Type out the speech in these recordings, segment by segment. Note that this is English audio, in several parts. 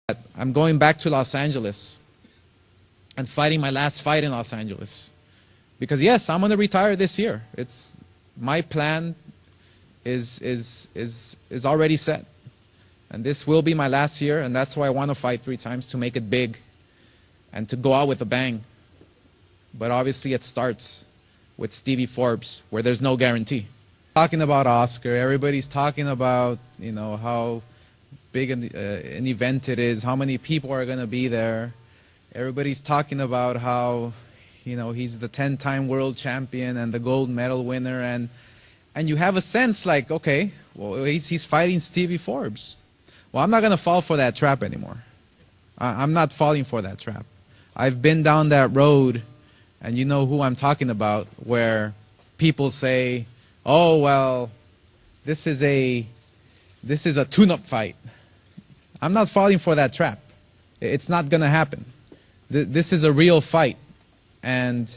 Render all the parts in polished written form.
I'm going back to Los Angeles and fighting my last fight in Los Angeles. Because yes, I'm going to retire this year. It's my plan is already set. And this will be my last year, and that's why I want to fight 3 times, to make it big and to go out with a bang. But obviously it starts with Stevie Forbes, where there's no guarantee. Talking about Oscar, everybody's talking about, you know, how big an event it is, how many people are going to be there. Everybody's talking about how, you know, he's the 10-time world champion and the gold medal winner, and you have a sense like, okay, well, he's fighting Stevie Forbes. Well, I'm not going to fall for that trap anymore. I'm not falling for that trap. I've been down that road, and you know who I'm talking about, where people say, oh, well, this is a tune-up fight. I'm not falling for that trap. It's not going to happen. This is a real fight. And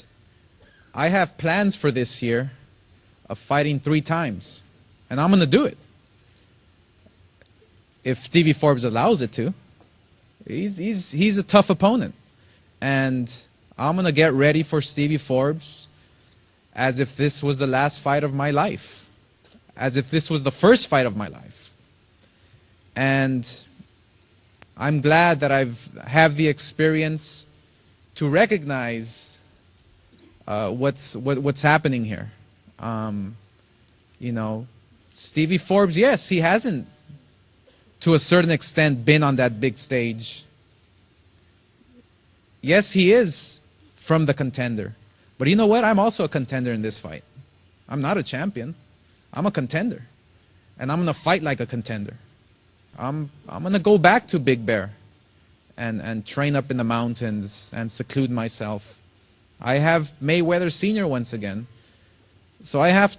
I have plans for this year of fighting 3 times. And I'm going to do it. If Stevie Forbes allows it to. He's a tough opponent. And I'm going to get ready for Stevie Forbes as if this was the last fight of my life. As if this was the first fight of my life. And I'm glad that I have the experience to recognize what's happening here. You know, Stevie Forbes, yes, he hasn't, to a certain extent, been on that big stage. Yes, he is from the contender. But you know what? I'm also a contender in this fight. I'm not a champion. I'm a contender. And I'm going to fight like a contender. I'm going to go back to Big Bear and train up in the mountains and seclude myself. I have Mayweather Sr. once again. So I have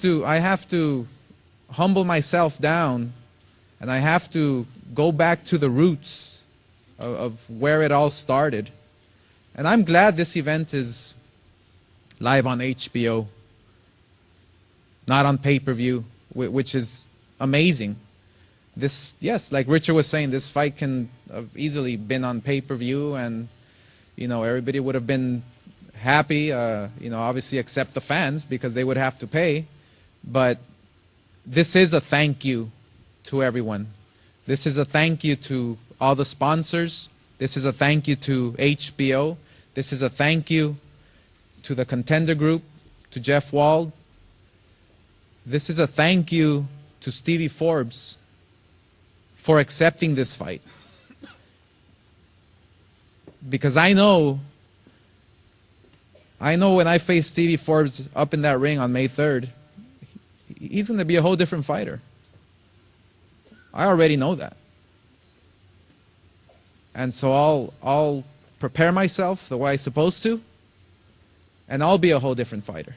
to humble myself down, and I have to go back to the roots of where it all started. And I'm glad this event is live on HBO, not on pay-per-view, which is amazing. This, yes, like Richard was saying, this fight can have easily been on pay-per-view, and, you know, everybody would have been happy, you know, obviously except the fans, because they would have to pay. But this is a thank you to everyone. This is a thank you to all the sponsors. This is a thank you to HBO. This is a thank you to the Contender Group, to Jeff Wald. This is a thank you to Stevie Forbes for accepting this fight. Because I know when I face Stevie Forbes up in that ring on May 3rd, he's going to be a whole different fighter. I already know that. And so I'll prepare myself the way I'm supposed to, and I'll be a whole different fighter.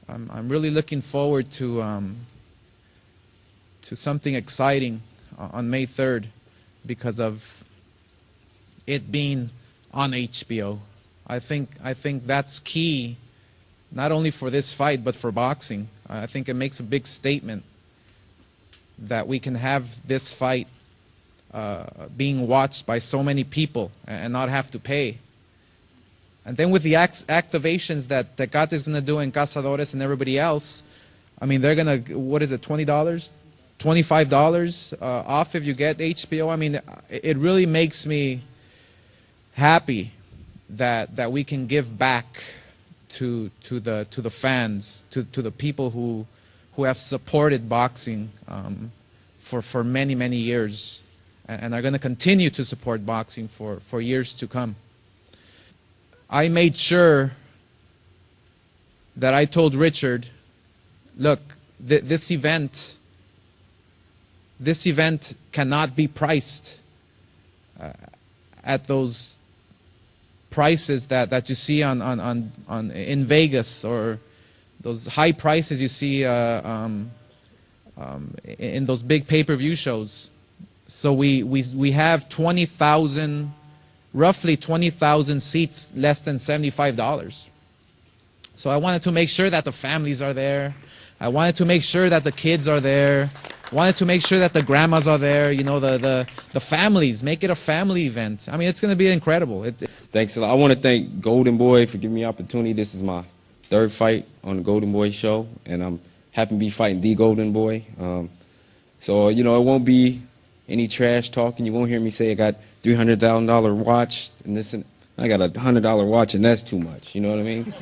I'm really looking forward to something exciting on May 3rd because of it being on HBO. I think that's key, not only for this fight but for boxing. I think it makes a big statement that we can have this fight being watched by so many people and not have to pay. And then with the activations that Tecate is going to do and Cazadores and everybody else, I mean, they're going to, what is it, $20? $25 off if you get HBO. I mean, it really makes me happy that we can give back to the fans, to the people who have supported boxing for many years and are going to continue to support boxing for years to come. I made sure that I told Richard, look, this event cannot be priced at those prices that you see in Vegas, or those high prices you see in those big pay-per-view shows. So we have roughly 20,000 seats, less than $75. So I wanted to make sure that the families are there. I wanted to make sure that the kids are there. Wanted to make sure that the grandmas are there, you know, the families. Make it a family event. I mean, it's going to be incredible. Thanks a lot. I want to thank Golden Boy for giving me the opportunity. This is my 3rd fight on the Golden Boy show, and I'm happy to be fighting the Golden Boy. So, you know, it won't be any trash talking. You won't hear me say I got $300,000 watch and this and I got a $100 watch and that's too much. You know what I mean?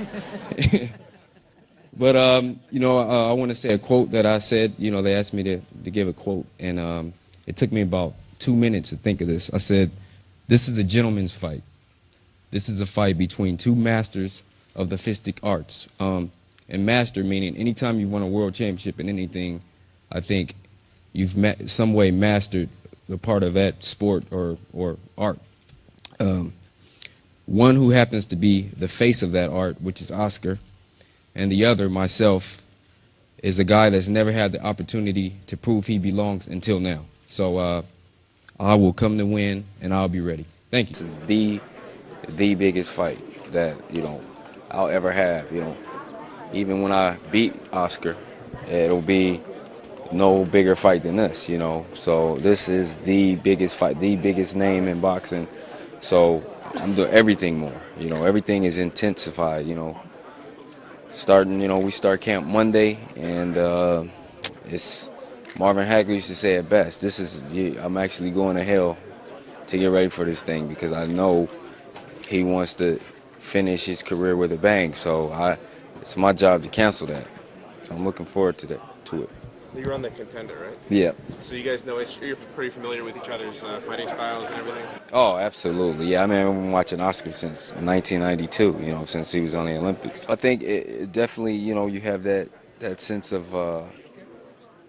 But, you know, I want to say a quote that I said. You know, they asked me to give a quote, and it took me about 2 minutes to think of this. I said, this is a gentleman's fight. This is a fight between 2 masters of the fistic arts. And master meaning anytime you won a world championship in anything, I think you've some way mastered the part of that sport or art. One who happens to be the face of that art, which is Oscar, and the other, myself, is a guy that's never had the opportunity to prove he belongs until now. So I will come to win, and I'll be ready. Thank you. This is the biggest fight that, you know, I'll ever have. You know, even when I beat Oscar, it'll be no bigger fight than this, you know. So this is the biggest fight, the biggest name in boxing. So I'm doing everything more, you know. Everything is intensified, you know. Starting, you know, we start camp Monday, and it's Marvin Hagler used to say it best. This is, I'm actually going to hell to get ready for this thing because I know he wants to finish his career with a bang. So it's my job to cancel that. So I'm looking forward to it. You're on the Contender, right? Yeah. So you guys know you're pretty familiar with each other's fighting styles and everything? Oh, absolutely. Yeah, I mean, I've been watching Oscar since 1992, you know, since he was on the Olympics. I think it definitely, you know, you have that sense of,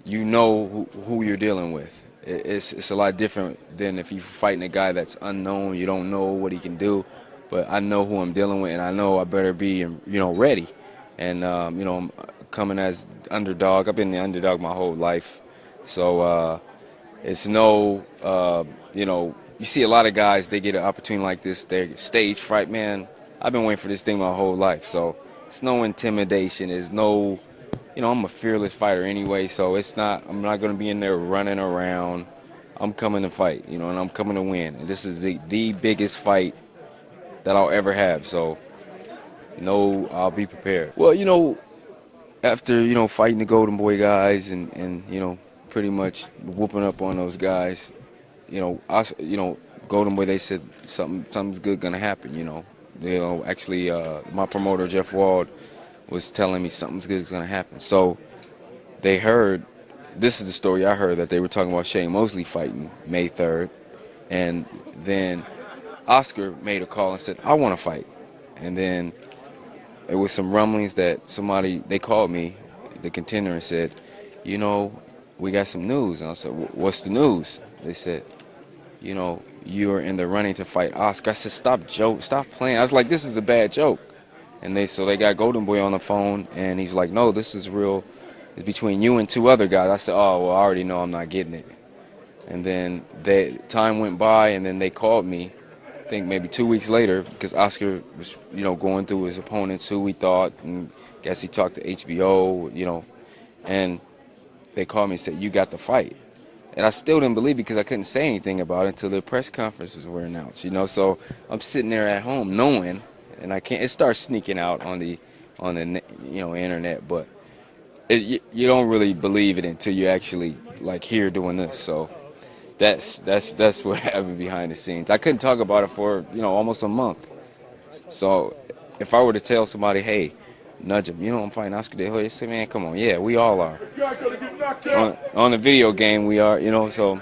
you know who you're dealing with. It's a lot different than if you're fighting a guy that's unknown, you don't know what he can do, but I know who I'm dealing with, and I know I better be, you know, ready. And, you know, I'm coming as underdog. I've been the underdog my whole life. So it's no, you know, you see a lot of guys, they get an opportunity like this, they're stage fright, man. I've been waiting for this thing my whole life. So it's no intimidation. It's no, you know, I'm a fearless fighter anyway, so it's not, I'm not going to be in there running around. I'm coming to fight, you know, and I'm coming to win. And this is the biggest fight that I'll ever have. So, you know, I'll be prepared. Well, you know, after, you know, fighting the Golden Boy guys and you know, pretty much whooping up on those guys, you know, Golden Boy, they said something's good gonna happen, you know. Actually, my promoter Jeff Wald was telling me something's good is gonna happen. So they heard, this is the story I heard, that they were talking about Shane Mosley fighting May 3rd, and then Oscar made a call and said, I want to fight. And then it was some rumblings that they called me, the Contender, and said, you know, we got some news. And I said, what's the news? They said, you know, you're in the running to fight Oscar. I said, stop playing. I was like, this is a bad joke. And so they got Golden Boy on the phone, and he's like, no, this is real. It's between you and 2 other guys. I said, oh, well, I already know I'm not getting it. And then time went by, and then they called me, I think maybe 2 weeks later, because Oscar was, you know, going through his opponents, who he thought, and guess he talked to HBO, you know, and they called me and said, you got the fight. And I still didn't believe it because I couldn't say anything about it until the press conferences were announced, you know. So I'm sitting there at home knowing, and I can't, it starts sneaking out on the you know, internet, but you don't really believe it until you actually, like, here doing this. So that's what happened behind the scenes. I couldn't talk about it for, you know, almost a month. So if I were to tell somebody, hey, nudge him, you know, I'm fighting Oscar De La Hoya, say, man, come on, yeah, we all are. On the video game, we are, you know, so.